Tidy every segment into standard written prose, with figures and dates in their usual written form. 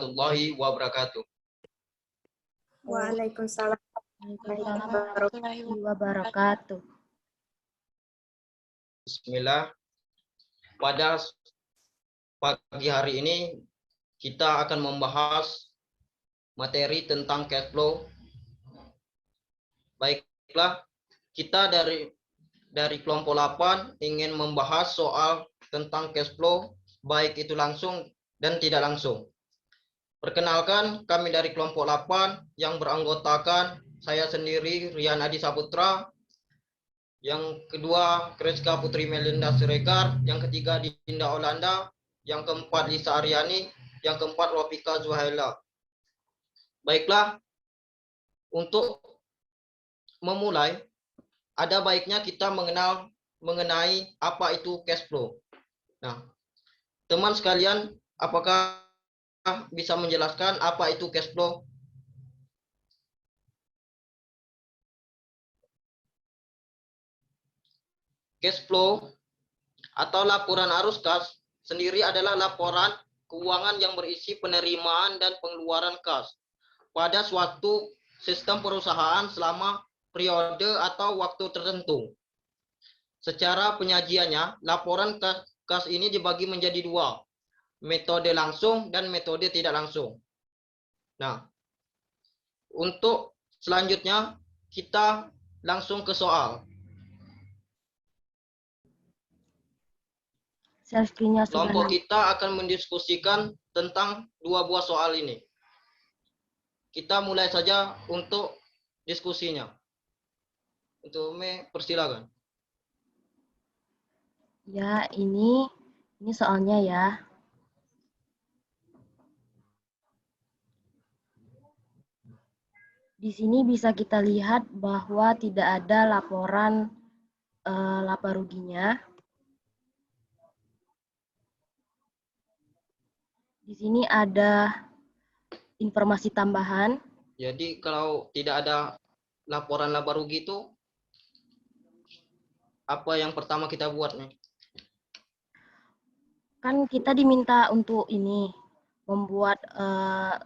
warahmatullahi wabarakatuh. Waalaikumsalam warahmatullahi wabarakatuh. Bismillah. Pada pagi hari ini kita akan membahas materi tentang cash flow. Baiklah, kita dari kelompok 8 ingin membahas soal tentang cash flow, baik itu langsung dan tidak langsung. Perkenalkan, kami dari kelompok 8 yang beranggotakan saya sendiri, Rian Adi Saputra, yang kedua Kreska Putri Melinda Siregar, yang ketiga Dinda Olanda, yang keempat Lisa Aryani, yang keempat Rofika Zuhaila. Baiklah, untuk memulai, ada baiknya kita mengenal mengenai apa itu cash flow. Nah, teman sekalian, apakah bisa menjelaskan apa itu cash flow? Cash flow atau laporan arus kas sendiri adalah laporan keuangan yang berisi penerimaan dan pengeluaran kas pada suatu sistem perusahaan selama periode atau waktu tertentu. Secara penyajiannya, laporan kas ini dibagi menjadi dua, metode langsung dan metode tidak langsung. Nah, untuk selanjutnya kita langsung ke soal. Kelompok kita akan mendiskusikan tentang dua buah soal ini. Kita mulai saja untuk diskusinya. Untuk persilakan. Ya, ini soalnya ya. Di sini bisa kita lihat bahwa tidak ada laporan laba ruginya. Di sini ada informasi tambahan. Jadi kalau tidak ada laporan laba rugi itu, apa yang pertama kita buat nih? Kan kita diminta untuk membuat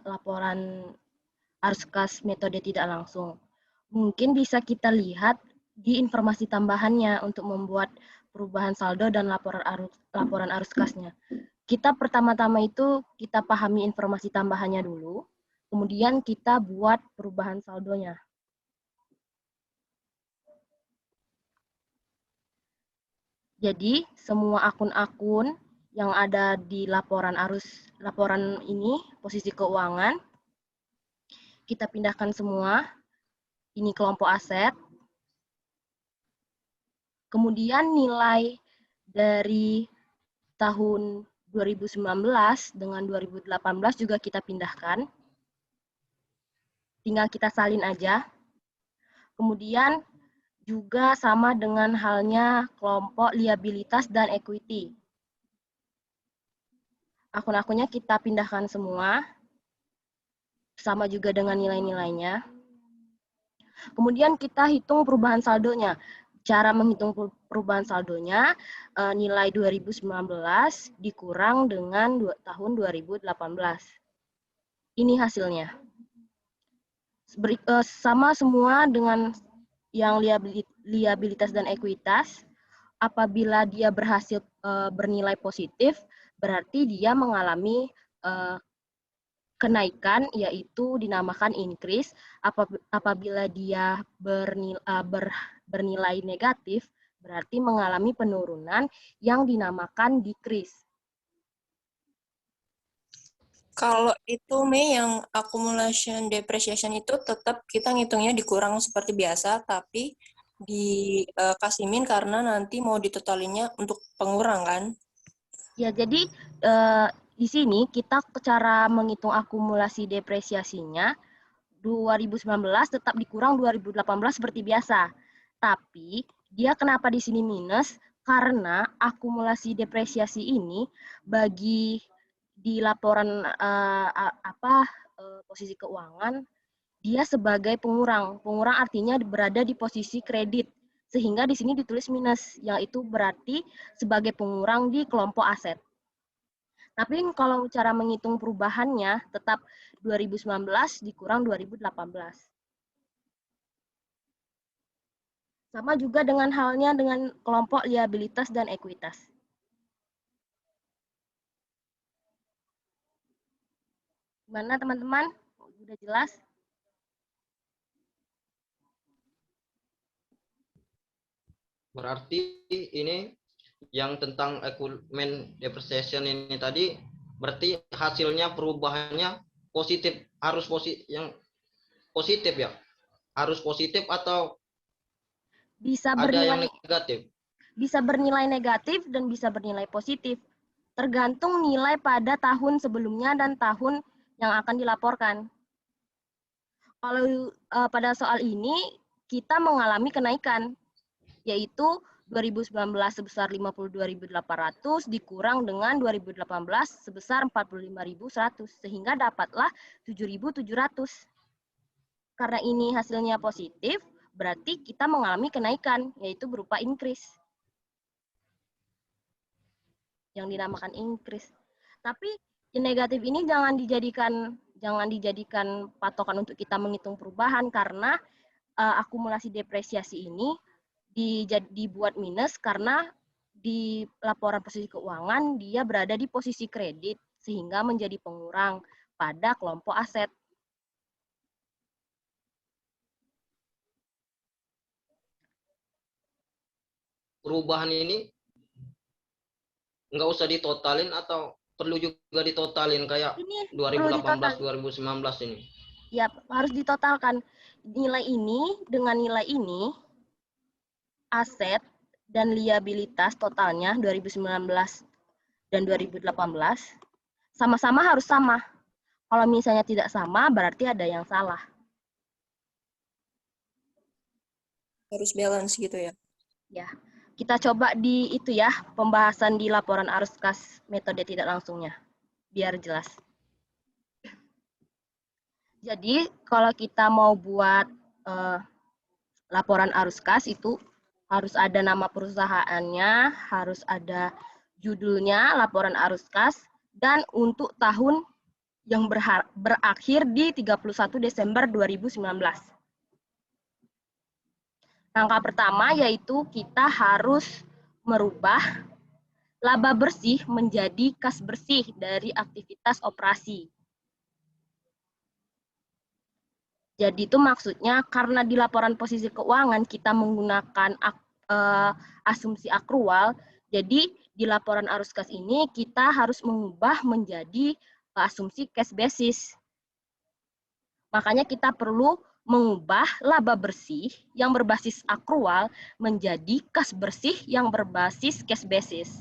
laporan arus kas metode tidak langsung. Mungkin bisa kita lihat di informasi tambahannya untuk membuat perubahan saldo dan laporan arus kasnya. Kita pertama-tama itu kita pahami informasi tambahannya dulu, kemudian kita buat perubahan saldonya. Jadi semua akun-akun yang ada di laporan ini posisi keuangan kita pindahkan semua. Ini kelompok aset. Kemudian nilai dari tahun 2019 dengan 2018 juga kita pindahkan. Tinggal kita salin aja. Kemudian juga sama dengan halnya kelompok liabilitas dan equity. Akun-akunnya kita pindahkan semua. Sama juga dengan nilai-nilainya. Kemudian kita hitung perubahan saldonya. Cara menghitung perubahan saldonya, nilai 2019 dikurang dengan tahun 2018. Ini hasilnya. Sama semua dengan yang liabilitas dan ekuitas. Apabila dia berhasil bernilai positif, berarti dia mengalami kenaikan, yaitu dinamakan increase. Apabila dia bernilai negatif, berarti mengalami penurunan yang dinamakan decrease. Kalau itu yang accumulation depreciation itu tetap kita ngitungnya dikurang seperti biasa, tapi dikasih min karena nanti mau ditotalinnya untuk pengurang kan? Ya, jadi di sini kita cara menghitung akumulasi depresiasinya 2019 tetap dikurang 2018 seperti biasa. Tapi dia kenapa di sini minus? Karena akumulasi depresiasi ini bagi di laporan posisi keuangan dia sebagai pengurang. Pengurang artinya berada di posisi kredit. Sehingga di sini ditulis minus, yaitu berarti sebagai pengurang di kelompok aset. Tapi kalau cara menghitung perubahannya tetap 2019 dikurang 2018. Sama juga dengan halnya dengan kelompok liabilitas dan ekuitas. Gimana teman-teman? Udah jelas? Berarti ini yang tentang equipment depreciation ini tadi, berarti hasilnya perubahannya positif, harus positif, yang positif ya? Harus positif atau Bisa ada yang bernilai negatif? bisa bernilai negatif dan bisa bernilai positif. Tergantung nilai pada tahun sebelumnya dan tahun yang akan dilaporkan. Kalau pada soal ini kita mengalami kenaikan, yaitu 2019 sebesar 52.800 dikurang dengan 2018 sebesar 45.100, sehingga dapatlah 7.700. Karena ini hasilnya positif, berarti kita mengalami kenaikan, yaitu berupa increase. Yang dinamakan increase. Tapi yang negatif ini jangan dijadikan patokan untuk kita menghitung perubahan, karena akumulasi depresiasi ini dibuat minus karena di laporan posisi keuangan dia berada di posisi kredit, sehingga menjadi pengurang pada kelompok aset. Perubahan ini nggak usah ditotalin atau perlu juga ditotalin kayak Ini 2018 2019 ini? Ya, harus ditotalkan. Nilai ini dengan nilai ini, aset dan liabilitas totalnya 2019 dan 2018 sama-sama harus sama. Kalau misalnya tidak sama, berarti ada yang salah. Harus balance gitu ya. Ya, kita coba di itu ya, pembahasan di laporan arus kas metode tidak langsungnya, biar jelas. Jadi, kalau kita mau buat laporan arus kas itu harus ada nama perusahaannya, harus ada judulnya, laporan arus kas, dan untuk tahun yang berakhir di 31 Desember 2019. Langkah pertama yaitu kita harus merubah laba bersih menjadi kas bersih dari aktivitas operasi. Jadi itu maksudnya karena di laporan posisi keuangan kita menggunakan asumsi akrual, jadi di laporan arus kas ini kita harus mengubah menjadi asumsi cash basis. Makanya kita perlu mengubah laba bersih yang berbasis akrual menjadi kas bersih yang berbasis cash basis.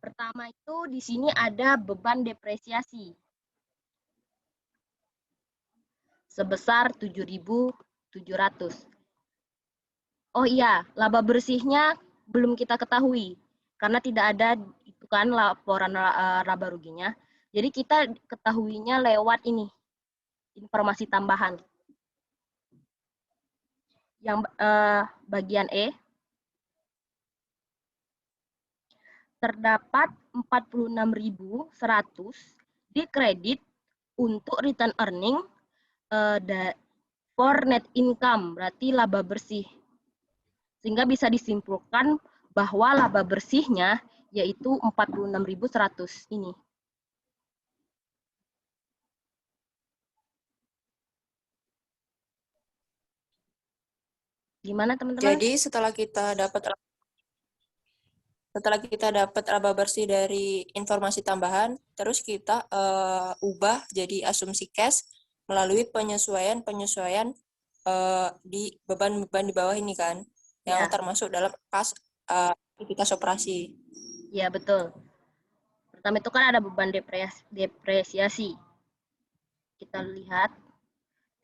Pertama itu di sini ada beban depresiasi sebesar 7.700. Oh iya, laba bersihnya belum kita ketahui karena tidak ada itu kan laporan laba ruginya. Jadi kita ketahuinya lewat ini, informasi tambahan. Yang bagian E, terdapat 46.100 dikredit untuk return earning for net income, berarti laba bersih. Sehingga bisa disimpulkan bahwa laba bersihnya yaitu 46.100 ini. Gimana teman-teman? Jadi setelah kita dapat laba bersih dari informasi tambahan, terus kita ubah jadi asumsi cash melalui penyesuaian di beban-beban di bawah ini kan, yang termasuk dalam kas aktivitas operasi. Ya, betul. Pertama itu kan ada beban depresiasi. Kita lihat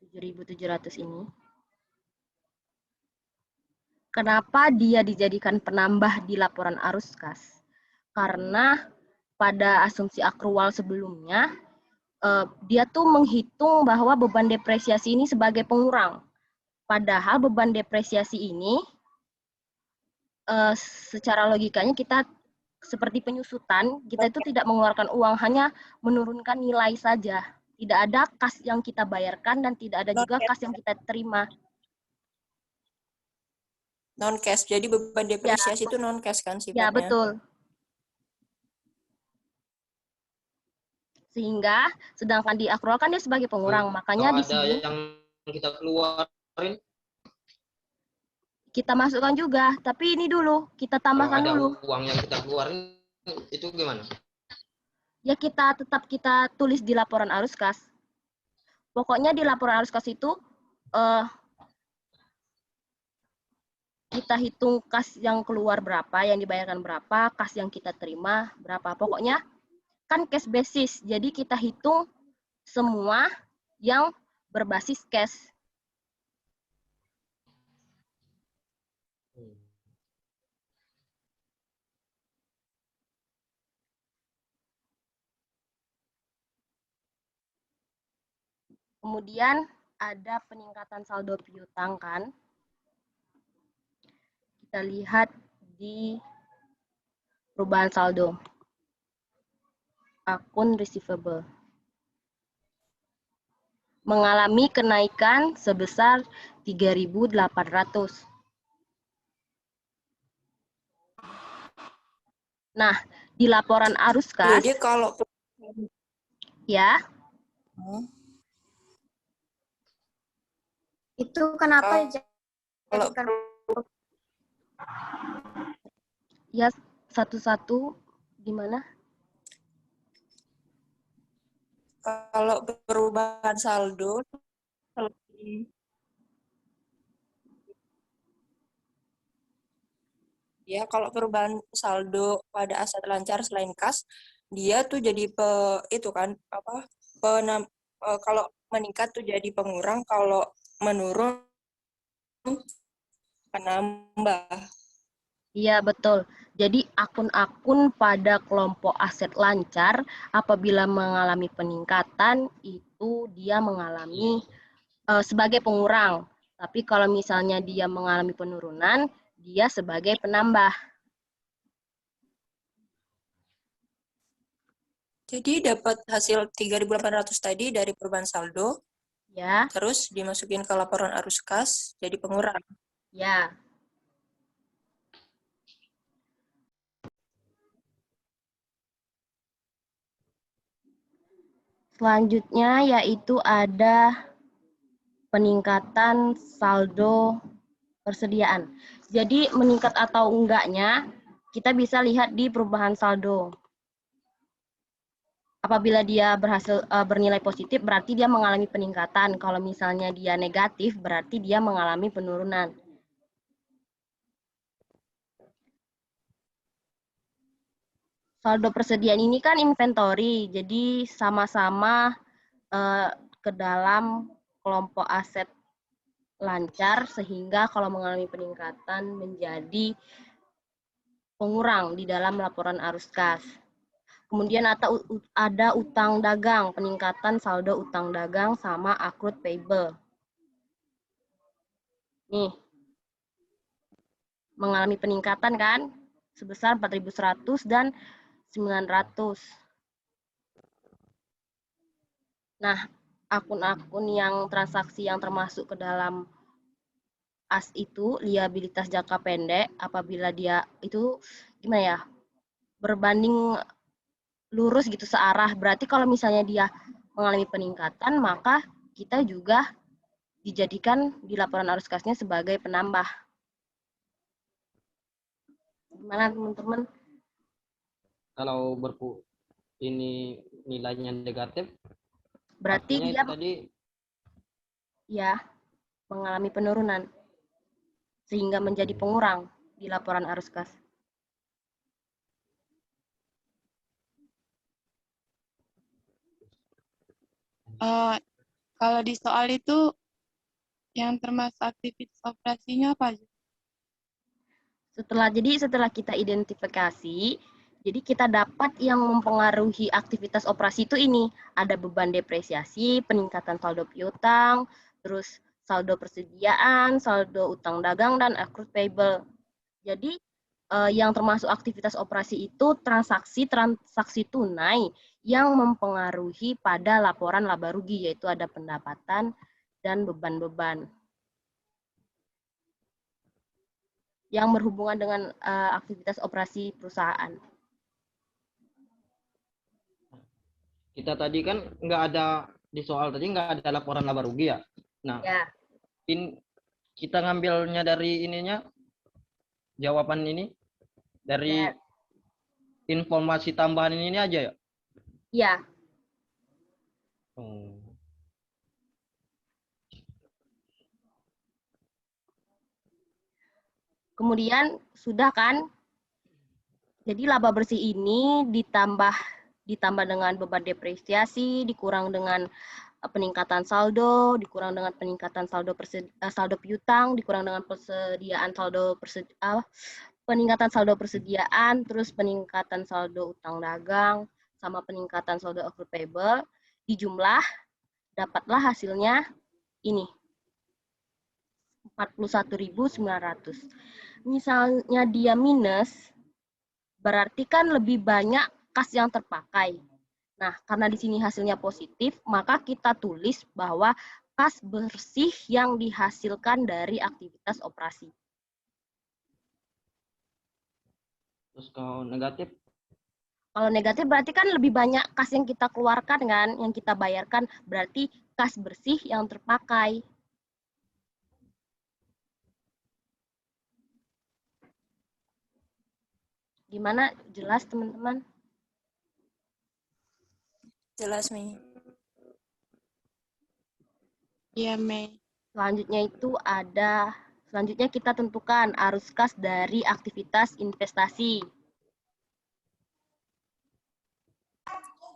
7.700 ini. Kenapa dia dijadikan penambah di laporan arus kas? Karena pada asumsi akrual sebelumnya, dia tuh menghitung bahwa beban depresiasi ini sebagai pengurang. Padahal beban depresiasi ini secara logikanya kita seperti penyusutan, kita itu tidak mengeluarkan uang, hanya menurunkan nilai saja. Tidak ada kas yang kita bayarkan dan tidak ada juga kas yang kita terima. Non cash. Jadi beban depresiasi itu non cash kan Ya, sifatnya. betul. Sehingga sedangkan di akrual kan dia sebagai pengurang, makanya di Kalau ada sini yang kita keluarin, kita masukkan juga, tapi ini dulu kita kalau tambahkan ada dulu. uang yang kita keluarin, itu gimana? Ya kita tetap kita tulis di laporan arus kas. Pokoknya di laporan arus kas itu kita hitung kas yang keluar berapa, yang dibayarkan berapa, kas yang kita terima berapa. Pokoknya kan cash basis, jadi kita hitung semua yang berbasis cash. Kemudian ada peningkatan saldo piutang kan. Kita lihat di perubahan saldo. Akun receivable. Mengalami kenaikan sebesar 3.800. Nah, di laporan arus kas, Jadi kalau ya, Itu kenapa kalau dijadikan ya satu-satu di mana? kalau perubahan saldo ya, kalau perubahan saldo pada aset lancar selain kas, dia tuh jadi itu kan apa? Kalau meningkat tuh jadi pengurang, kalau menurun penambah. Iya, betul. Jadi akun-akun pada kelompok aset lancar apabila mengalami peningkatan itu dia mengalami sebagai pengurang. Tapi kalau misalnya dia mengalami penurunan, dia sebagai penambah. Jadi dapat hasil 3.800 tadi dari perubahan saldo, Ya, terus dimasukin ke laporan arus kas, jadi pengurang. ya. Selanjutnya yaitu ada peningkatan saldo persediaan. Jadi meningkat atau enggaknya kita bisa lihat di perubahan saldo. Apabila dia berhasil bernilai positif berarti dia mengalami peningkatan. Kalau misalnya dia negatif berarti dia mengalami penurunan. Saldo persediaan ini kan inventory, jadi sama-sama ke dalam kelompok aset lancar sehingga kalau mengalami peningkatan menjadi pengurang di dalam laporan arus kas. Kemudian ada utang dagang, peningkatan saldo utang dagang sama accrued payable. Nih, mengalami peningkatan kan sebesar 4.100 dan 900. Nah, akun-akun yang transaksi yang termasuk ke dalam AS itu liabilitas jangka pendek apabila dia itu gimana ya? Berbanding lurus gitu searah. Berarti kalau misalnya dia mengalami peningkatan, maka kita juga dijadikan di laporan arus kasnya sebagai penambah. Gimana teman-teman? Kalau ini nilainya negatif, Berarti artinya dia itu tadi ya mengalami penurunan sehingga menjadi pengurang di laporan arus kas. Kalau di soal itu yang termasuk aktivitas operasinya apa aja? Setelah kita identifikasi, jadi kita dapat yang mempengaruhi aktivitas operasi itu ini. Ada beban depresiasi, peningkatan saldo piutang, terus saldo persediaan, saldo utang dagang, dan accrued payable. Jadi yang termasuk aktivitas operasi itu transaksi tunai yang mempengaruhi pada laporan laba rugi, yaitu ada pendapatan dan beban-beban yang berhubungan dengan aktivitas operasi perusahaan. Kita tadi kan nggak ada di soal tadi nggak ada laporan laba rugi ya. Nah, Ya, kita ngambilnya dari ininya jawaban ini dari informasi tambahan ini aja ya. ya. Kemudian sudah kan? Jadi laba bersih ini ditambah dengan beban depresiasi, dikurang dengan peningkatan saldo, dikurang dengan peningkatan saldo piutang, dikurang dengan peningkatan saldo persediaan, terus peningkatan saldo utang dagang, sama peningkatan saldo accrued payable, dijumlah, dapatlah hasilnya ini, 41.900. Misalnya dia minus, berarti kan lebih banyak kas yang terpakai. Nah, karena di sini hasilnya positif, maka kita tulis bahwa kas bersih yang dihasilkan dari aktivitas operasi. Terus kalau negatif? Kalau negatif berarti kan lebih banyak kas yang kita keluarkan kan, yang kita bayarkan, berarti kas bersih yang terpakai. Gimana? Jelas teman-teman? Jelas, Mei. Iya, Mei. Selanjutnya kita tentukan arus kas dari aktivitas investasi.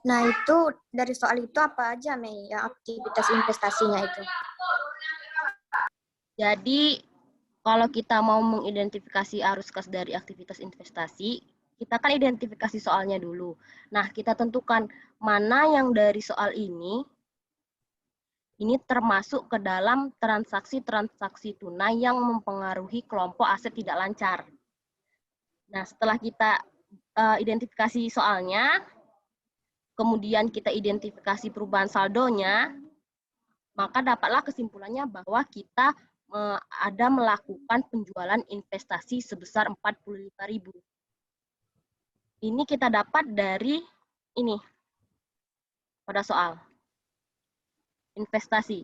Nah, itu dari soal itu apa aja, Mei, yang aktivitas investasinya itu? Jadi, kalau kita mau mengidentifikasi arus kas dari aktivitas investasi, kita kan identifikasi soalnya dulu. Nah, kita tentukan mana yang dari soal ini termasuk ke dalam transaksi-transaksi tunai yang mempengaruhi kelompok aset tidak lancar. Nah, setelah kita identifikasi soalnya, kemudian kita identifikasi perubahan saldonya, maka dapatlah kesimpulannya bahwa kita ada melakukan penjualan investasi sebesar 45.000. Ini kita dapat dari ini, pada soal investasi.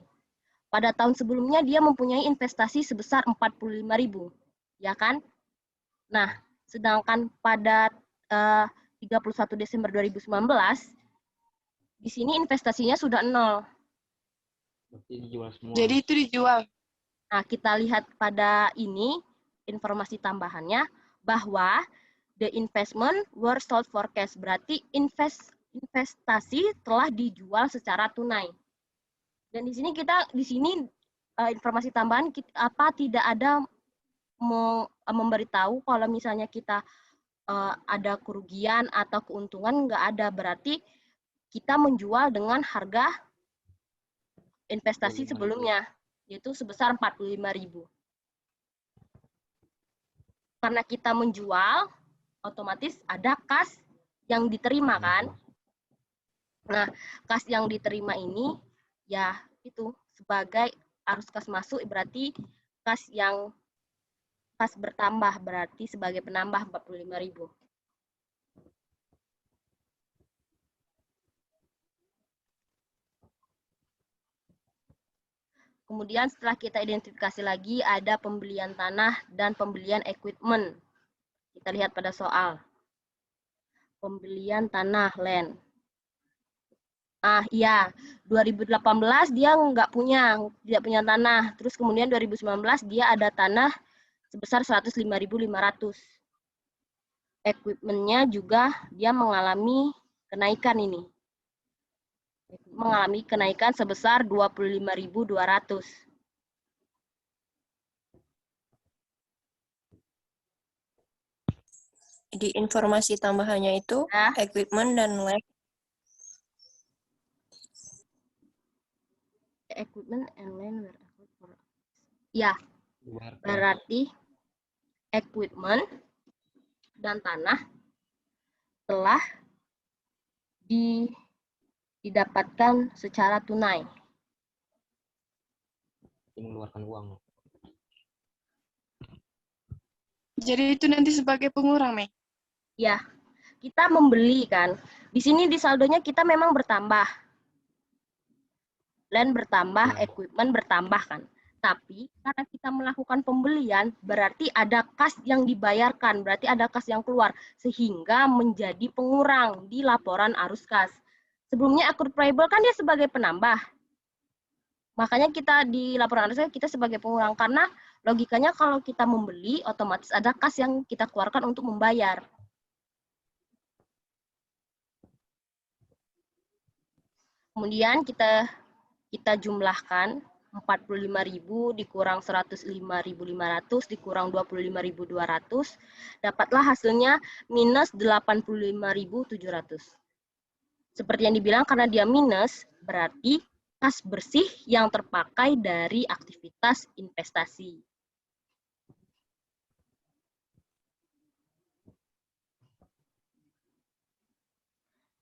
Pada tahun sebelumnya dia mempunyai investasi sebesar 45.000, ya kan? Nah, sedangkan pada 31 Desember 2019, di sini investasinya sudah 0. Berarti dijual semua. Jadi itu dijual. Nah, kita lihat pada ini, informasi tambahannya, bahwa the investment were sold for cash. Berarti investasi telah dijual secara tunai. Dan di sini informasi tambahan tidak ada memberitahu kalau misalnya kita ada kerugian atau keuntungan, nggak ada. Berarti kita menjual dengan harga investasi sebelumnya, yaitu sebesar 45.000. Karena kita menjual, otomatis ada kas yang diterima kan. Nah, kas yang diterima ini ya itu sebagai arus kas masuk, berarti kas bertambah, berarti sebagai penambah 45.000. Kemudian setelah kita identifikasi lagi, ada pembelian tanah dan pembelian equipment. Kita lihat pada soal. Pembelian tanah, land. Iya, 2018 dia tidak punya tanah. Terus kemudian 2019 dia ada tanah sebesar 105.500. Equipment-nya juga dia mengalami kenaikan ini. Mengalami kenaikan sebesar 25.200. Di informasi tambahannya itu equipment dan land. Equipment and land. Ya, berarti equipment dan tanah telah didapatkan secara tunai. Mengeluarkan uang. Jadi itu nanti sebagai pengurang, Mei. Ya, kita membeli kan. Di sini di saldonya kita memang bertambah. Land bertambah, equipment bertambah kan. Tapi karena kita melakukan pembelian, berarti ada kas yang dibayarkan, berarti ada kas yang keluar, sehingga menjadi pengurang di laporan arus kas. Sebelumnya accrued payable kan dia sebagai penambah. Makanya kita di laporan arus kas kita sebagai pengurang, karena logikanya kalau kita membeli, otomatis ada kas yang kita keluarkan untuk membayar. Kemudian kita jumlahkan 45.000 dikurang 105.500 dikurang 25.200, dapatlah hasilnya minus 85.700. Seperti yang dibilang, karena dia minus, berarti kas bersih yang terpakai dari aktivitas investasi.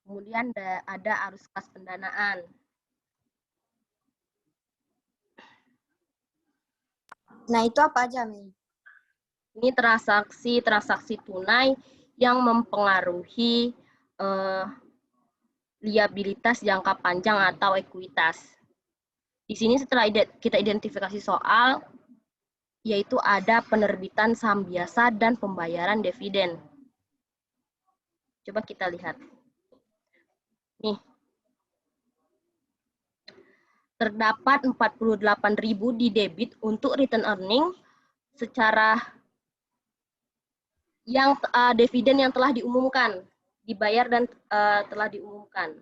Kemudian ada arus kas pendanaan. Nah, itu apa aja, Mei? Ini transaksi tunai yang mempengaruhi liabilitas jangka panjang atau ekuitas. Di sini setelah kita identifikasi soal, yaitu ada penerbitan saham biasa dan pembayaran dividen. Coba kita lihat. Nih. Terdapat 48.000 di debit untuk return earning secara yang dividen yang telah diumumkan, dibayar dan telah diumumkan.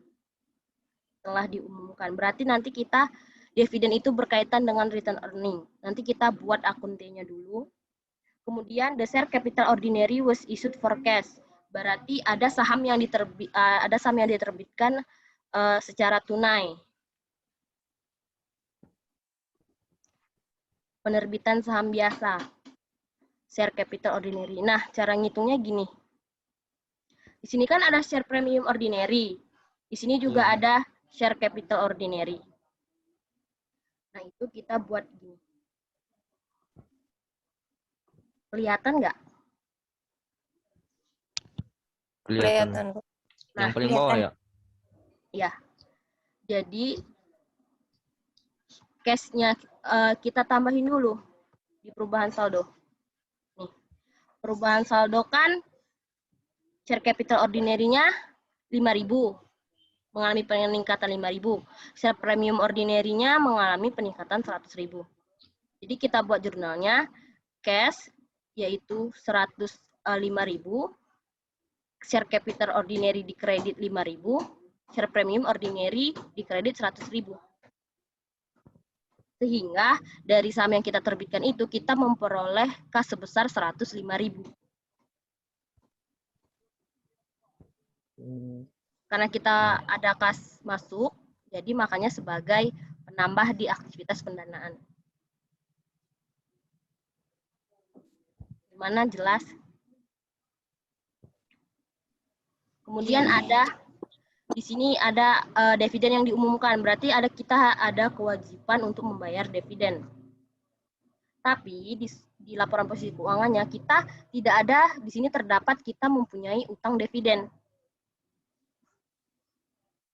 Berarti nanti kita dividen itu berkaitan dengan return earning. Nanti kita buat akun T-nya dulu. Kemudian the share capital ordinary was issued for cash. Berarti ada saham yang diterbitkan secara tunai. Penerbitan saham biasa, share capital ordinary. Nah, cara ngitungnya gini. Di sini kan ada share premium ordinary. Di sini juga ada share capital ordinary. Nah, itu kita buat gini. Kelihatan nggak? Kelihatan. Yang paling bawah ya? Ya. Jadi cash-nya kita tambahin dulu di perubahan saldo. Nih. Perubahan saldo kan share capital ordinary-nya 5.000. Mengalami peningkatan 5.000. Share premium ordinary-nya mengalami peningkatan 100.000. Jadi kita buat jurnalnya cash yaitu 105.000. Share capital ordinary di kredit 5.000, share premium ordinary di kredit 100.000. Sehingga dari saham yang kita terbitkan itu kita memperoleh kas sebesar 105.000. Karena kita ada kas masuk, jadi makanya sebagai penambah di aktivitas pendanaan. Gimana, jelas? Kemudian di sini ada dividen yang diumumkan, berarti kita ada kewajiban untuk membayar dividen. Tapi di laporan posisi keuangannya kita tidak ada, di sini terdapat kita mempunyai utang dividen.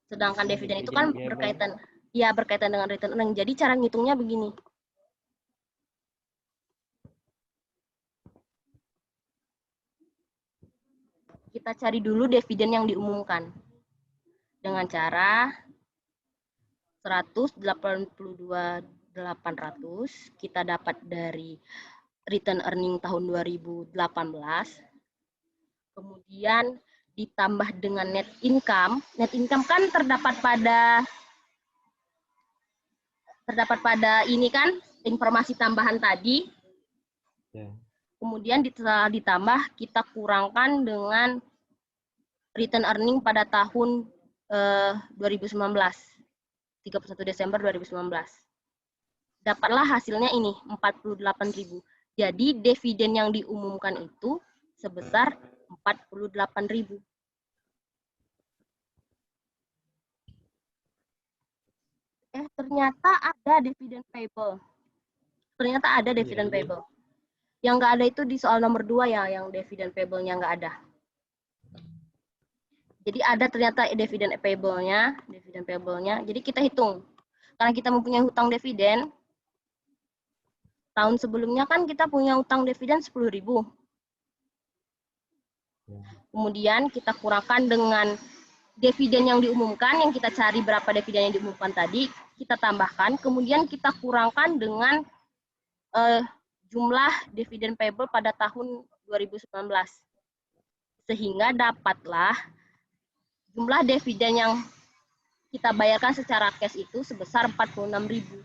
Sedangkan dividen itu kan berkaitan dengan return earning. Jadi cara ngitungnya begini. Kita cari dulu dividen yang diumumkan. Dengan cara 182.800 kita dapat dari return earning tahun 2018. Kemudian ditambah dengan net income. Net income kan terdapat pada ini kan informasi tambahan tadi. Kemudian ditambah kita kurangkan dengan return earning pada tahun 2019, 31 Desember 2019. Dapatlah hasilnya ini, 48.000. Jadi dividen yang diumumkan itu sebesar 48.000. Ternyata ada dividen payable. Ternyata ada dividen Iya. payable. Yang nggak ada itu di soal nomor 2 ya, yang dividen payable-nya nggak ada. Jadi ada ternyata dividen payable-nya. Jadi kita hitung. Karena kita mempunyai hutang dividen, tahun sebelumnya kan kita punya hutang dividen 10.000. Kemudian kita kurangkan dengan dividen yang diumumkan, yang kita cari berapa dividen yang diumumkan tadi, kita tambahkan, kemudian kita kurangkan dengan jumlah dividen payable pada tahun 2019. Sehingga dapatlah jumlah dividen yang kita bayarkan secara cash itu sebesar 46.000.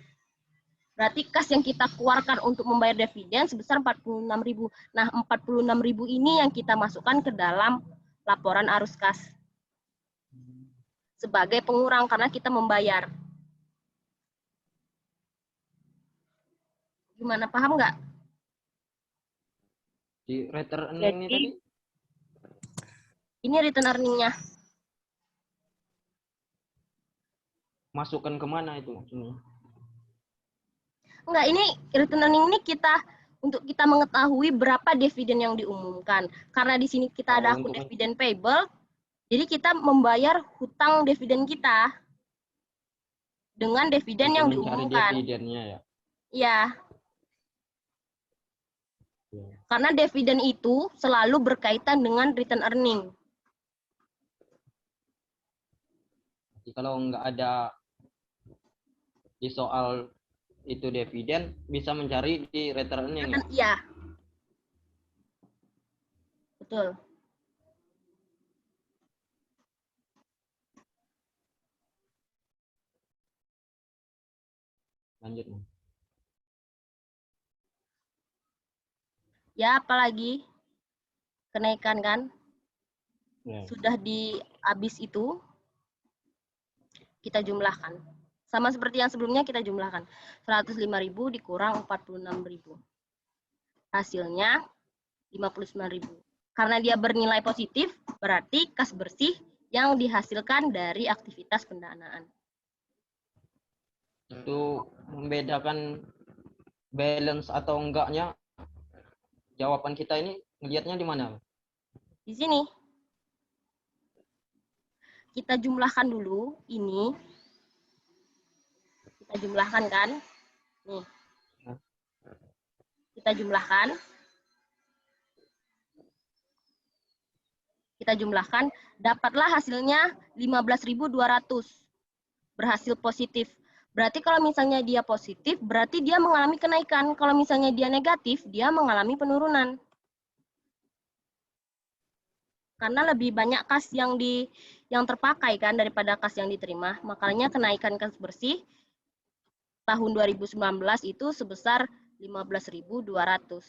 Berarti kas yang kita keluarkan untuk membayar dividen sebesar 46.000. Nah, 46.000 ini yang kita masukkan ke dalam laporan arus kas sebagai pengurang karena kita membayar. Gimana, paham nggak? Di return earning ini Jadi, tadi ini return earning-nya. masukkan kemana itu maksudnya? Enggak, ini return earning ini untuk kita mengetahui berapa dividen yang diumumkan. Karena di sini kita ada akun dividen payable, jadi kita membayar hutang dividen kita dengan dividen yang Mencari diumumkan. dividennya ya. Iya. Karena dividen itu selalu berkaitan dengan return earning. Jadi kalau nggak ada di soal itu dividen, bisa mencari di return earning ya? Iya. Betul. Lanjut. Ya, apalagi kenaikan kan? Ya. Sudah habis itu, kita jumlahkan. Sama seperti yang sebelumnya kita jumlahkan. 105.000 dikurang 46.000. Hasilnya 59.000. Karena dia bernilai positif, berarti kas bersih yang dihasilkan dari aktivitas pendanaan. Itu membedakan balance atau enggaknya, jawaban kita ini ngelihatnya di mana? Di sini. Kita jumlahkan dulu ini. Kita jumlahkan kan? Nih. Kita jumlahkan. Kita jumlahkan, dapatlah hasilnya 15.200. Berhasil positif. Berarti kalau misalnya dia positif, berarti dia mengalami kenaikan. Kalau misalnya dia negatif, dia mengalami penurunan. Karena lebih banyak kas yang terpakai kan daripada kas yang diterima. Makanya kenaikan kas bersih tahun 2019 itu sebesar 15.200.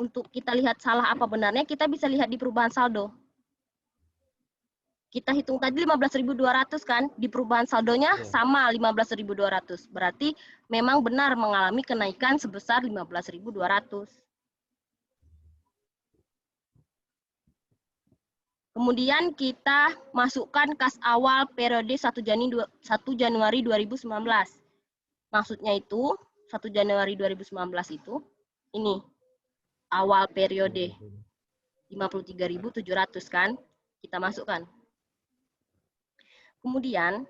Untuk kita lihat salah apa benarnya, kita bisa lihat di perubahan saldo. Kita hitung tadi 15.200 kan, di perubahan saldonya sama 15.200. Berarti memang benar mengalami kenaikan sebesar 15.200. Kemudian kita masukkan kas awal periode 1 Januari 2019. Maksudnya itu 1 Januari 2019 itu ini awal periode 53.700 kan, kita masukkan. Kemudian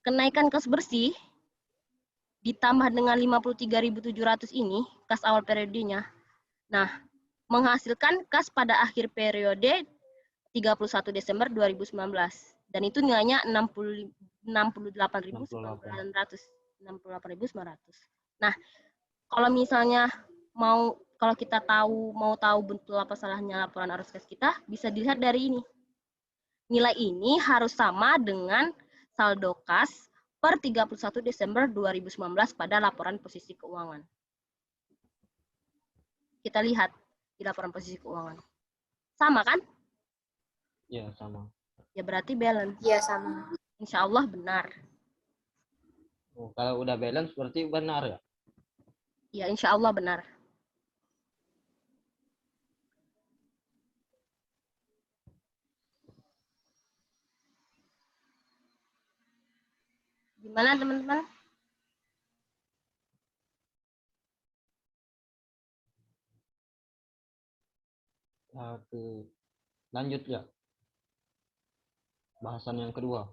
kenaikan kas bersih ditambah dengan 53.700 ini kas awal periodenya. Nah, menghasilkan kas pada akhir periode 31 Desember 2019 dan itu nilainya 68.900. Nah, kalau misalnya kalau kita mau tahu betul apa salahnya laporan arus kas kita, bisa dilihat dari ini. Nilai ini harus sama dengan saldo kas per 31 Desember 2019 pada laporan posisi keuangan. Kita lihat di laporan posisi keuangan. Sama kan? Ya, sama. Ya berarti balance. Iya, sama. Insya Allah benar. Oh, kalau udah balance berarti benar ya? Ya insya Allah benar. Gimana teman-teman? Lanjut ya. Bahasan yang kedua.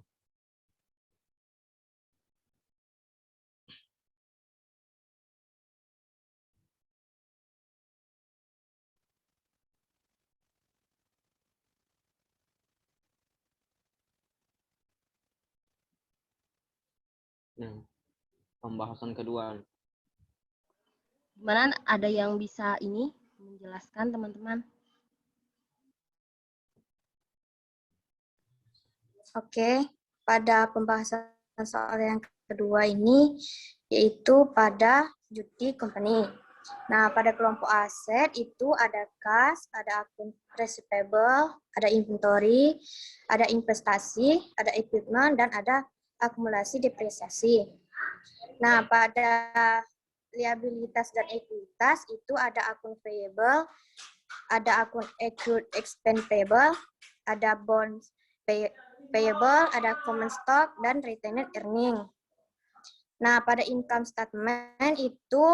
Nah, pembahasan kedua. Gimana, ada yang bisa ini menjelaskan teman-teman? Oke, pada pembahasan soal yang kedua ini, yaitu pada duty company. Nah, pada kelompok aset itu ada kas, ada akun receivable, ada inventory, ada investasi, ada equipment, dan ada akumulasi depresiasi. Nah, pada liabilitas dan ekuitas itu ada akun payable, ada akun accrued expense payable, ada bonds payable, ada common stock, dan retained earning. Nah, pada income statement itu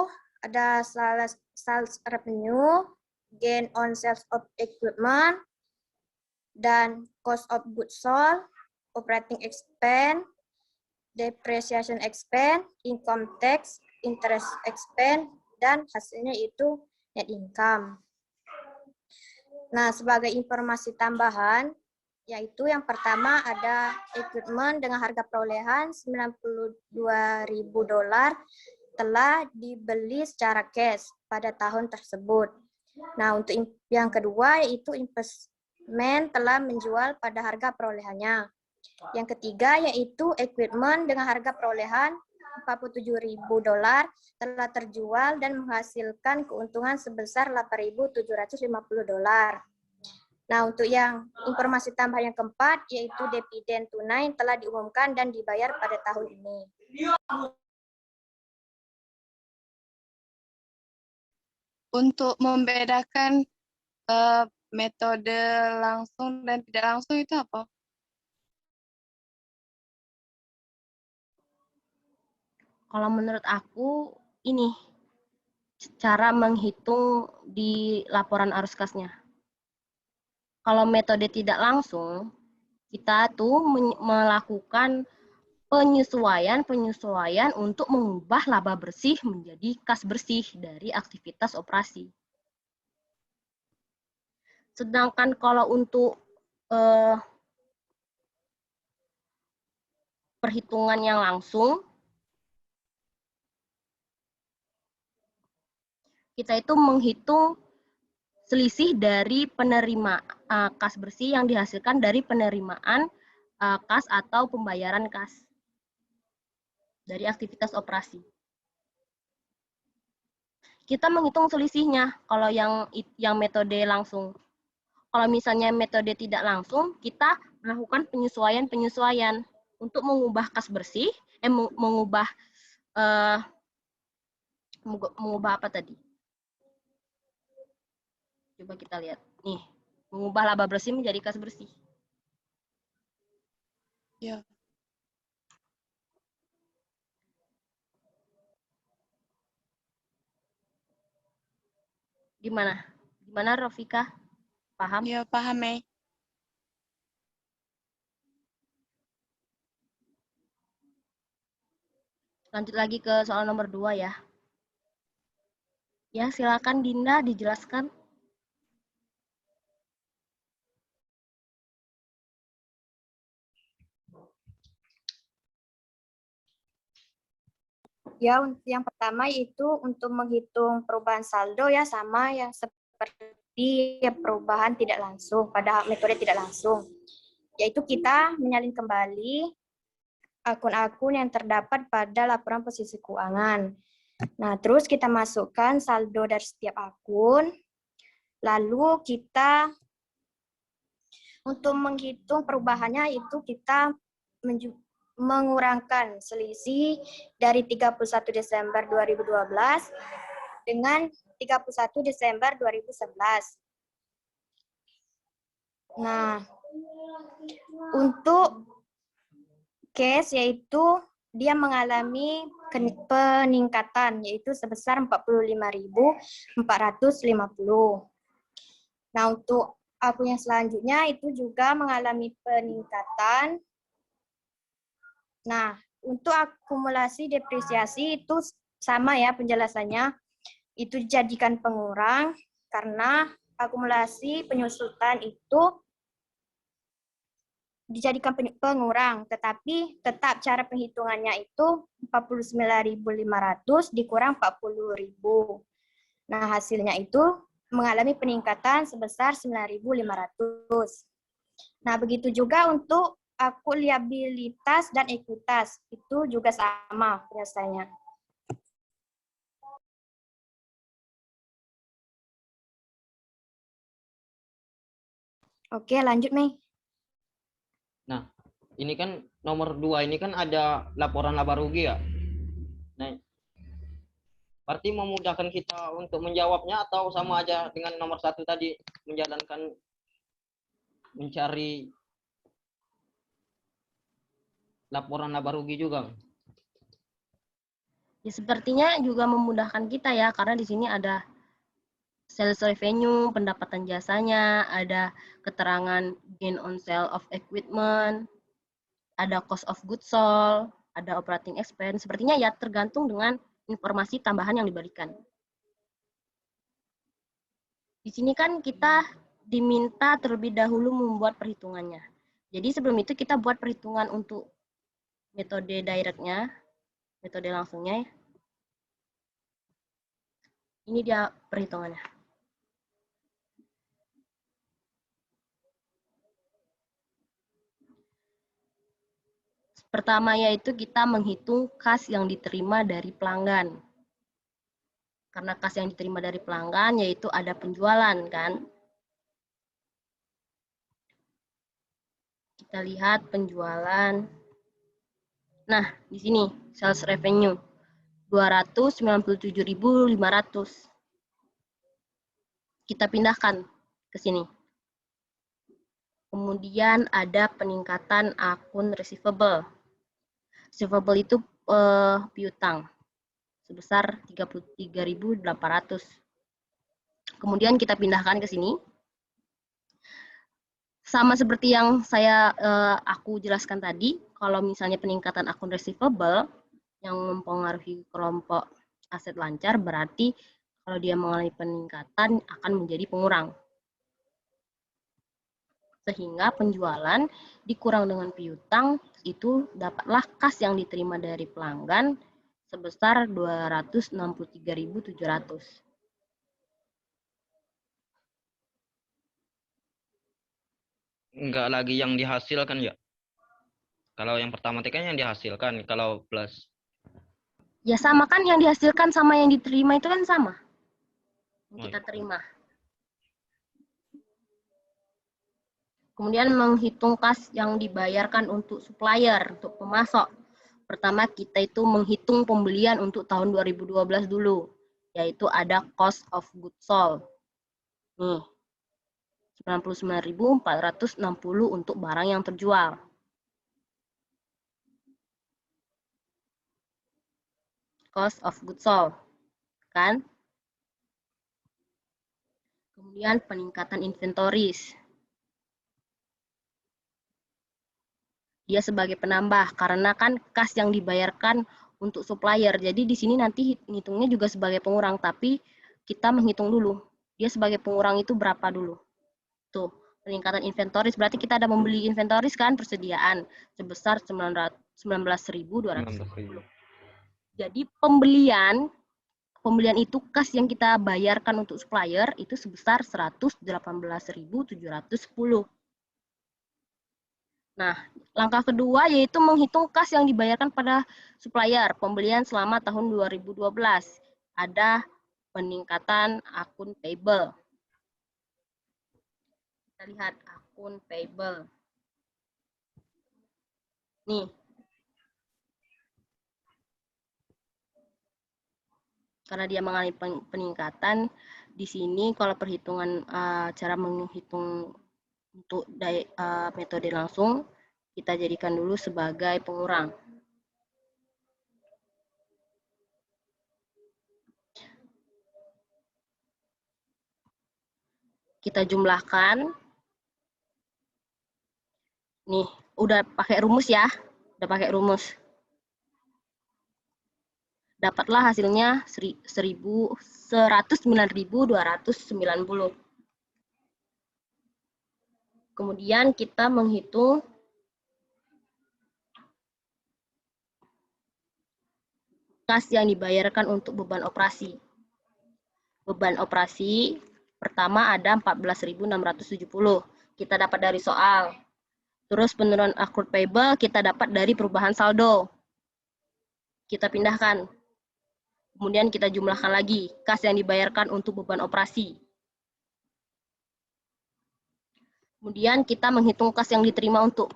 ada sales revenue, gain on sales of equipment, dan cost of goods sold, operating expense, depreciation expense, income tax, interest expense, dan hasilnya itu net income. Nah, sebagai informasi tambahan, yaitu yang pertama ada equipment dengan harga perolehan $92.000 telah dibeli secara cash pada tahun tersebut. Nah, untuk yang kedua yaitu investment telah menjual pada harga perolehannya. Yang ketiga yaitu equipment dengan harga perolehan $47.000 telah terjual dan menghasilkan keuntungan sebesar $8.750. Nah, untuk yang informasi tambahan yang keempat, yaitu dividen tunai telah diumumkan dan dibayar pada tahun ini. Untuk membedakan metode langsung dan tidak langsung itu apa? Kalau menurut aku, ini cara menghitung di laporan arus kasnya. Kalau metode tidak langsung, kita tuh melakukan penyesuaian untuk mengubah laba bersih menjadi kas bersih dari aktivitas operasi. Sedangkan kalau untuk perhitungan yang langsung, kita itu menghitung selisih dari penerimaan kas bersih yang dihasilkan dari penerimaan kas atau pembayaran kas dari aktivitas operasi. Kita menghitung selisihnya kalau yang metode langsung. Kalau misalnya metode tidak langsung, kita melakukan penyesuaian untuk mengubah kas bersih, mengubah apa tadi? Coba kita lihat. Nih, mengubah laba bersih menjadi kas bersih. Ya. Gimana? Gimana, Rofika? Paham? Ya, paham, Mei. Lanjut lagi ke soal nomor 2 ya. Ya, silakan Dinda dijelaskan. Ya, yang pertama itu untuk menghitung perubahan saldo ya sama ya seperti perubahan tidak langsung pada metode tidak langsung. Yaitu kita menyalin kembali akun-akun yang terdapat pada laporan posisi keuangan. Nah, terus kita masukkan saldo dari setiap akun. Lalu kita untuk menghitung perubahannya itu kita mengurangkan selisih dari 31 Desember 2012 dengan 31 Desember 2011. Nah, untuk case yaitu dia mengalami peningkatan yaitu sebesar 45.450. Nah, untuk akun yang selanjutnya itu juga mengalami peningkatan. Nah, untuk akumulasi depresiasi itu sama ya penjelasannya. Itu dijadikan pengurang karena akumulasi penyusutan itu dijadikan pengurang, tetapi tetap cara penghitungannya itu 49.500 dikurang 40.000. Nah, hasilnya itu mengalami peningkatan sebesar 9.500. Nah, begitu juga untuk akuliabilitas dan ekuitas, itu juga sama biasanya. Oke, lanjut, Mei. Nah, ini kan nomor 2 ini kan ada laporan laba rugi ya. Nah, berarti memudahkan kita untuk menjawabnya atau sama aja dengan nomor 1 tadi menjalankan mencari laporan laba rugi juga? Ya sepertinya juga memudahkan kita ya, karena di sini ada sales revenue, pendapatan jasanya, ada keterangan gain on sale of equipment, ada cost of goods sold, ada operating expense. Sepertinya ya tergantung dengan informasi tambahan yang diberikan. Di sini kan kita diminta terlebih dahulu membuat perhitungannya. Jadi sebelum itu kita buat perhitungan untuk metode directnya, metode langsungnya. Ini dia perhitungannya. Pertama yaitu kita menghitung kas yang diterima dari pelanggan. Karena kas yang diterima dari pelanggan yaitu ada penjualan kan. Kita lihat penjualan. Nah, di sini sales revenue 297.500. Kita pindahkan ke sini. Kemudian ada peningkatan akun receivable. Receivable itu piutang sebesar 33.800. Kemudian kita pindahkan ke sini. Sama seperti yang aku jelaskan tadi, kalau misalnya peningkatan akun receivable yang mempengaruhi kelompok aset lancar, berarti kalau dia mengalami peningkatan akan menjadi pengurang. Sehingga penjualan dikurang dengan piutang, itu dapatlah kas yang diterima dari pelanggan sebesar 263.700. Enggak lagi yang dihasilkan ya. Kalau yang pertama kan yang dihasilkan, kalau plus. Ya sama kan, yang dihasilkan sama yang diterima itu kan sama. Yang kita terima. Kemudian menghitung kas yang dibayarkan untuk supplier, untuk pemasok. Pertama kita itu menghitung pembelian untuk tahun 2012 dulu, yaitu ada cost of goods sold. Nih, 99.460 untuk barang yang terjual. Cost of goods sold, kan? Kemudian peningkatan inventories. Dia sebagai penambah, karena kan kas yang dibayarkan untuk supplier. Jadi di sini nanti hitungnya juga sebagai pengurang, tapi kita menghitung dulu. Dia sebagai pengurang itu berapa dulu. Tuh, peningkatan inventories, berarti kita ada membeli inventories kan, persediaan, sebesar 19.250. Jadi pembelian itu kas yang kita bayarkan untuk supplier itu sebesar 118.710. Nah, langkah kedua yaitu menghitung kas yang dibayarkan pada supplier pembelian selama tahun 2012. Ada peningkatan akun payable. Kita lihat akun payable. Nih. Karena dia mengalami peningkatan, di sini kalau perhitungan cara menghitung untuk metode langsung, kita jadikan dulu sebagai pengurang. Kita jumlahkan. Nih, udah pakai rumus ya. Udah pakai rumus. Dapatlah hasilnya 109.290. Kemudian kita menghitung kas yang dibayarkan untuk beban operasi. Beban operasi pertama ada 14.670. Kita dapat dari soal. Terus penurunan accrued payable kita dapat dari perubahan saldo. Kita pindahkan. Kemudian kita jumlahkan lagi kas yang dibayarkan untuk beban operasi. Kemudian kita menghitung kas yang diterima untuk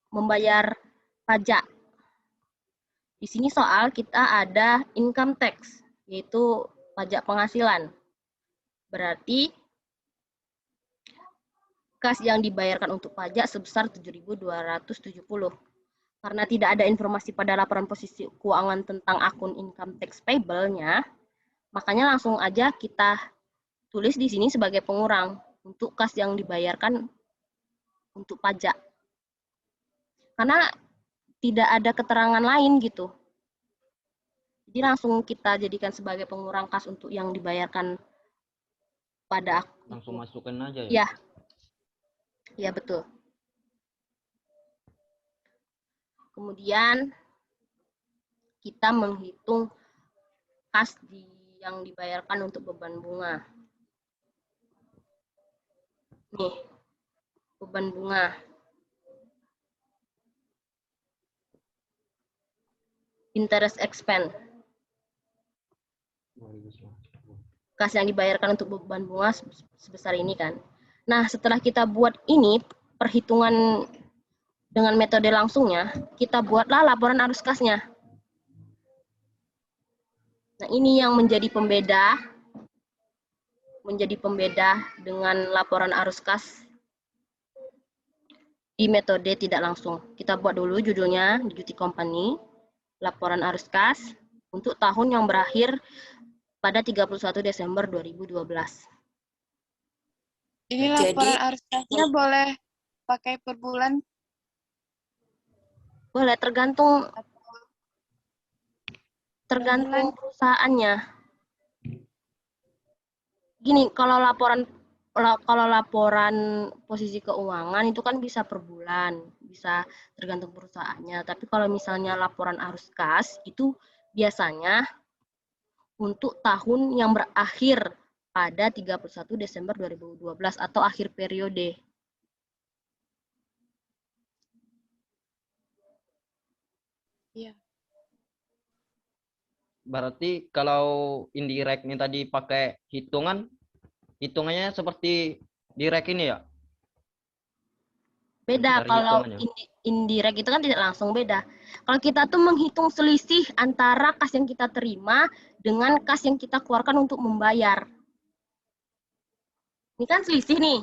membayar pajak. Di sini soal kita ada income tax, yaitu pajak penghasilan. Berarti kas yang dibayarkan untuk pajak sebesar 7.270. Karena tidak ada informasi pada laporan posisi keuangan tentang akun income tax payable-nya, makanya langsung aja kita tulis di sini sebagai pengurang untuk kas yang dibayarkan untuk pajak. Karena tidak ada keterangan lain gitu. Jadi langsung kita jadikan sebagai pengurang kas untuk yang dibayarkan pada Langsung masukin aja ya? Ya. Ya, betul. Kemudian kita menghitung kas yang dibayarkan untuk beban bunga. Nih, beban bunga. Interest expense. Kas yang dibayarkan untuk beban bunga sebesar ini kan. Nah, setelah kita buat ini, perhitungan dengan metode langsungnya, kita buatlah laporan arus kasnya. Nah, ini yang menjadi pembeda dengan laporan arus kas di metode tidak langsung. Kita buat dulu judulnya di duty company, laporan arus kas untuk tahun yang berakhir pada 31 Desember 2012. Ini Jadi- laporan arus kasnya boleh pakai per bulan Boleh, tergantung bulan. perusahaannya. Gini, kalau laporan posisi keuangan itu kan bisa per bulan, bisa tergantung perusahaannya. Tapi kalau misalnya laporan arus kas itu biasanya untuk tahun yang berakhir pada 31 Desember 2012 atau akhir periode. Iya. Berarti kalau indirect ini tadi pakai hitungannya seperti direct ini ya? Beda, Dari kalau hitungannya. indirect itu kan tidak langsung beda. Kalau kita tuh menghitung selisih antara kas yang kita terima dengan kas yang kita keluarkan untuk membayar. Ini kan selisih nih.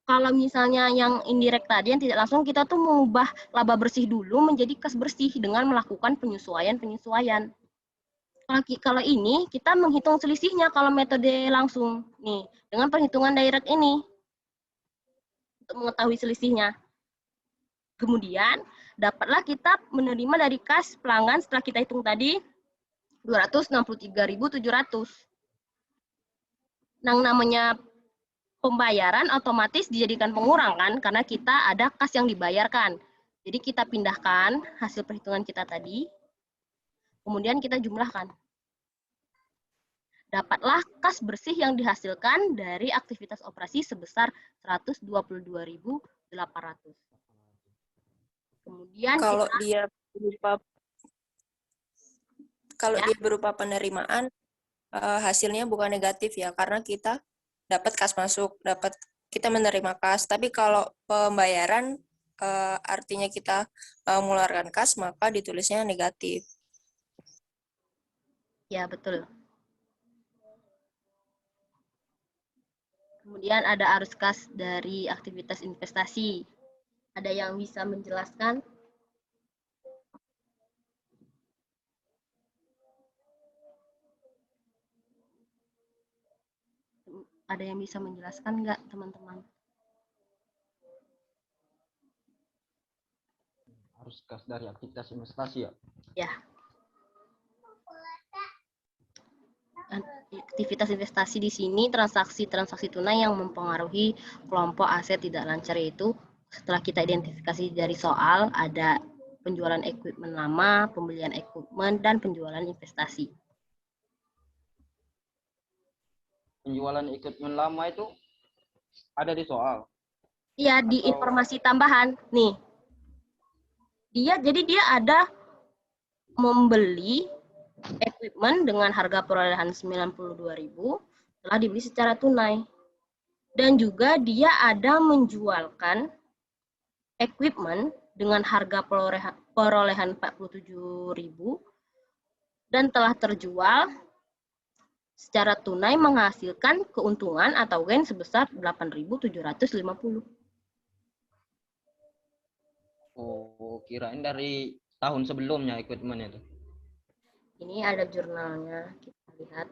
Kalau misalnya yang indirect tadi yang tidak langsung, kita tuh mengubah laba bersih dulu menjadi kas bersih dengan melakukan penyesuaian. Kalau ini kita menghitung selisihnya kalau metode langsung nih dengan perhitungan direct ini untuk mengetahui selisihnya. Kemudian dapatlah kita menerima dari kas pelanggan setelah kita hitung tadi 263.700. Yang namanya pembayaran otomatis dijadikan pengurang kan, karena kita ada kas yang dibayarkan. Jadi kita pindahkan hasil perhitungan kita tadi, kemudian kita jumlahkan. Dapatlah kas bersih yang dihasilkan dari aktivitas operasi sebesar 122.800. Kemudian Kalau kita dia berupa penerimaan, hasilnya bukan negatif ya, karena kita dapat kas masuk, kita menerima kas. Tapi kalau pembayaran artinya kita mengeluarkan kas, maka ditulisnya negatif. ya betul. Kemudian ada arus kas dari aktivitas investasi. Ada yang bisa menjelaskan? Ada yang bisa menjelaskan nggak, teman-teman? Arus kas dari aktivitas investasi ya. Ya. Aktivitas investasi di sini transaksi-transaksi tunai yang mempengaruhi kelompok aset tidak lancar, yaitu setelah kita identifikasi dari soal ada penjualan equipment lama, pembelian equipment, dan penjualan investasi. Penjualan equipment lama itu ada di soal. Iya, di Atau- informasi tambahan. Nih, jadi dia ada membeli equipment dengan harga perolehan 92.000 telah dibeli secara tunai. Dan juga dia ada menjualkan equipment dengan harga perolehan 47.000 dan telah terjual secara tunai menghasilkan keuntungan atau gain sebesar 8.750. Oh, kirain dari tahun sebelumnya equipment itu. Ini ada jurnalnya, kita lihat.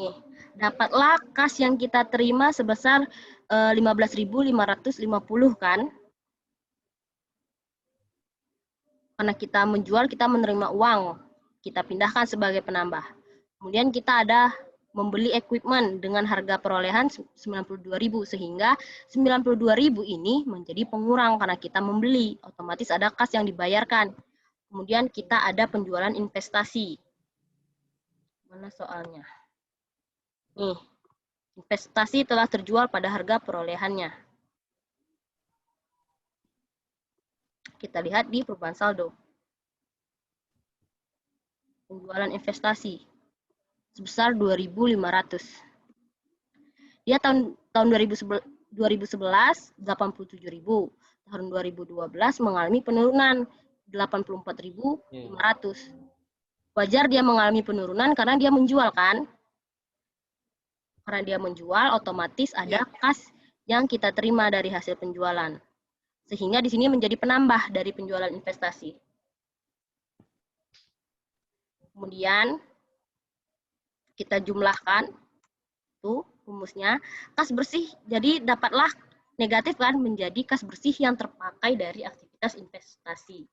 Nih, dapatlah kas yang kita terima sebesar 15.550 kan? Karena kita menjual, kita menerima uang. Kita pindahkan sebagai penambah. Kemudian kita ada membeli equipment dengan harga perolehan 92.000 sehingga 92.000 ini menjadi pengurang karena kita membeli, otomatis ada kas yang dibayarkan. Kemudian kita ada penjualan investasi. Mana soalnya? Nih, investasi telah terjual pada harga perolehannya. Kita lihat di perubahan saldo. Penjualan investasi sebesar 2.500. Dia tahun 2011 87.000, tahun 2012 mengalami penurunan 84.500. Wajar dia mengalami penurunan karena dia menjual kan? Karena dia menjual, otomatis ada kas yang kita terima dari hasil penjualan. Sehingga di sini menjadi penambah dari penjualan investasi. Kemudian kita jumlahkan tuh rumusnya, kas bersih. Jadi dapatlah negatif kan menjadi kas bersih yang terpakai dari aktivitas investasi.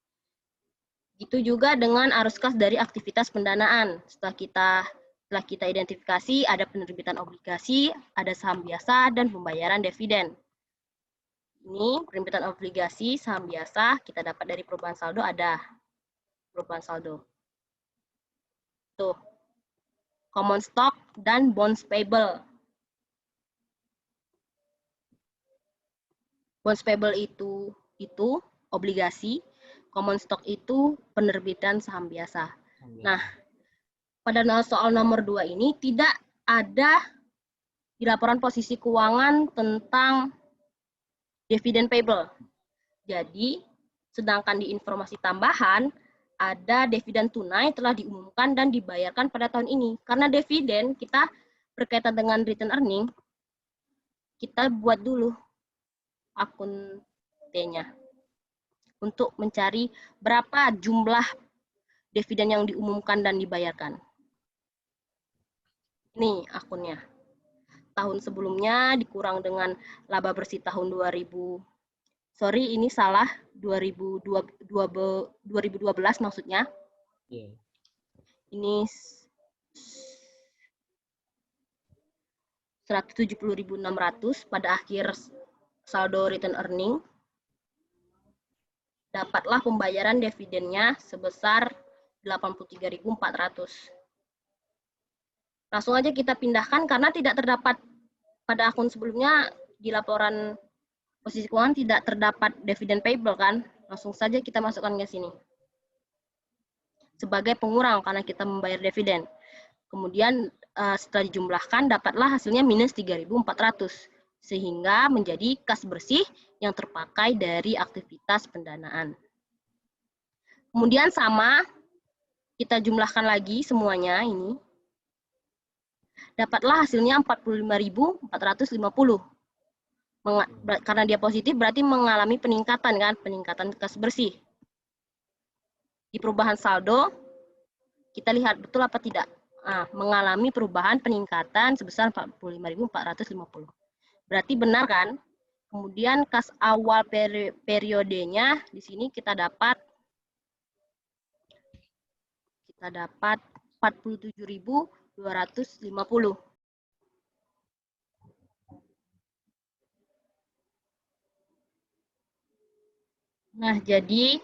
Gitu juga dengan arus kas dari aktivitas pendanaan. Setelah kita identifikasi ada penerbitan obligasi, ada saham biasa dan pembayaran dividen. Ini penerbitan obligasi, saham biasa kita dapat dari perubahan saldo, ada perubahan saldo. Tuh, common stock dan bonds payable. Bonds payable itu obligasi, common stock itu penerbitan saham biasa. Nah, pada soal nomor 2 ini tidak ada di laporan posisi keuangan tentang dividen payable. Jadi, sedangkan di informasi tambahan ada dividen tunai telah diumumkan dan dibayarkan pada tahun ini. Karena dividen kita berkaitan dengan return earning, kita buat dulu akun T-nya untuk mencari berapa jumlah dividen yang diumumkan dan dibayarkan. Ini akunnya. Tahun sebelumnya dikurang dengan laba bersih tahun 2000. Sorry, ini salah. 2012 maksudnya. Yeah. Ini 170.600 pada akhir saldo return earning. Dapatlah pembayaran dividennya sebesar 83.400. Langsung aja kita pindahkan karena tidak terdapat pada akun sebelumnya di laporan posisi keuangan tidak terdapat dividen payable kan. Langsung saja kita masukkan ke sini. Sebagai pengurang karena kita membayar dividen. Kemudian setelah dijumlahkan dapatlah hasilnya minus 3.400 sehingga menjadi kas bersih yang terpakai dari aktivitas pendanaan. Kemudian sama kita jumlahkan lagi semuanya ini. Dapatlah hasilnya 45.450. Karena dia positif berarti mengalami peningkatan kan, peningkatan kas bersih. Di perubahan saldo Kita lihat betul apa tidak. Mengalami perubahan peningkatan sebesar 45.450. Berarti benar kan? Kemudian kas awal periodenya di sini kita dapat 47.250. Nah, jadi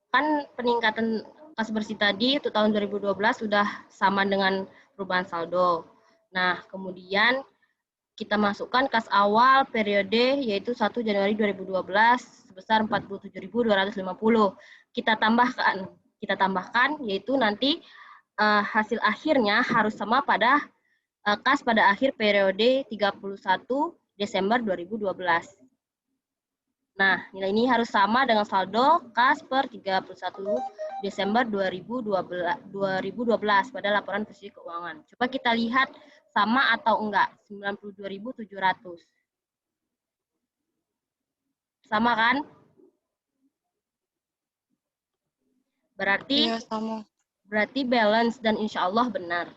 kan peningkatan kas bersih tadi untuk tahun 2012 sudah sama dengan perubahan saldo. Nah, kemudian kita masukkan kas awal periode yaitu 1 Januari 2012 sebesar 47.250. Kita tambahkan yaitu nanti hasil akhirnya harus sama pada kas pada akhir periode 31 Desember 2012. Nah, nilai ini harus sama dengan saldo kas per 31 Desember 2012 pada laporan bersih keuangan. Coba kita lihat sama atau enggak, 92.700. Sama kan? Iya, sama. Berarti balance dan insya Allah benar.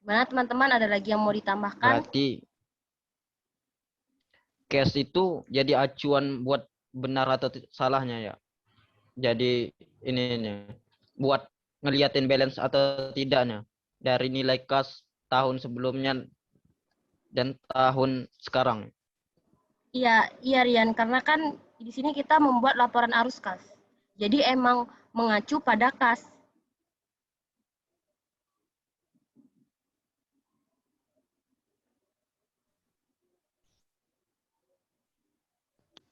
Gimana teman-teman, ada lagi yang mau ditambahkan? Berarti cash itu jadi acuan buat benar atau salahnya ya. Jadi ini buat ngeliatin balance atau tidaknya dari nilai kas tahun sebelumnya dan tahun sekarang. Iya Rian, karena kan di sini kita membuat laporan arus kas. Jadi emang mengacu pada kas.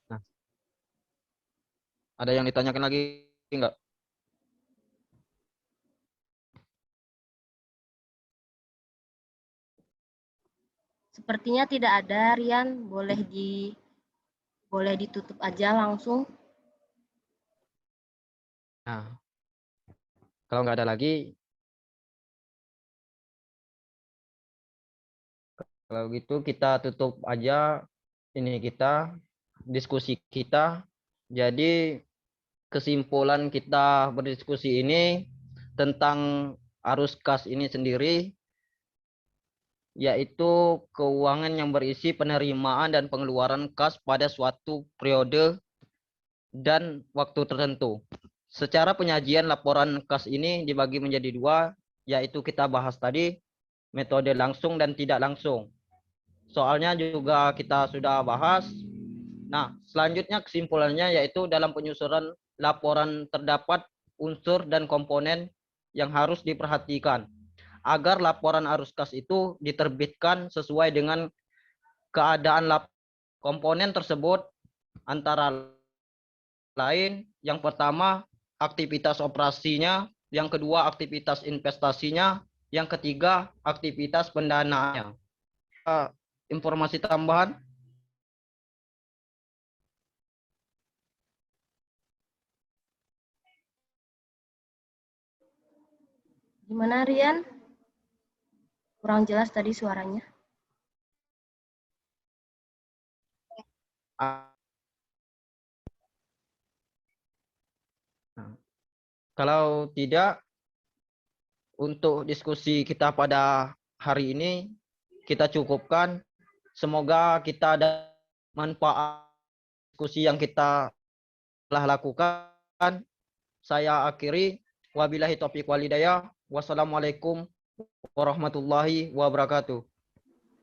Nah, ada yang ditanyakan lagi enggak? Sepertinya tidak ada, Rian. Boleh ditutup aja langsung. Nah, kalau nggak ada lagi, kalau gitu kita tutup aja diskusi kita. Jadi kesimpulan kita berdiskusi ini tentang arus kas ini sendiri, yaitu keuangan yang berisi penerimaan dan pengeluaran kas pada suatu periode dan waktu tertentu. Secara penyajian laporan kas ini dibagi menjadi dua, yaitu kita bahas tadi, metode langsung dan tidak langsung. Soalnya juga kita sudah bahas. Nah, selanjutnya kesimpulannya yaitu dalam penyusunan laporan terdapat unsur dan komponen yang harus diperhatikan agar laporan arus kas itu diterbitkan sesuai dengan keadaan komponen tersebut, antara lain yang pertama aktivitas operasinya, yang kedua aktivitas investasinya, yang ketiga aktivitas pendanaannya. Informasi tambahan? Gimana Rian? Kurang jelas tadi suaranya. Kalau tidak, untuk diskusi kita pada hari ini kita cukupkan. Semoga kita ada manfaat diskusi yang kita telah lakukan. Saya akhiri. Wabillahi taufiq wal hidayah. Wassalamualaikum warahmatullahi wabarakatuh.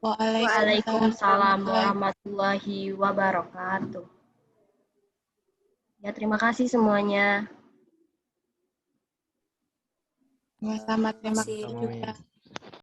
Waalaikumsalam warahmatullahi wabarakatuh. Ya, terima kasih semuanya. Sama-sama, terima kasih juga.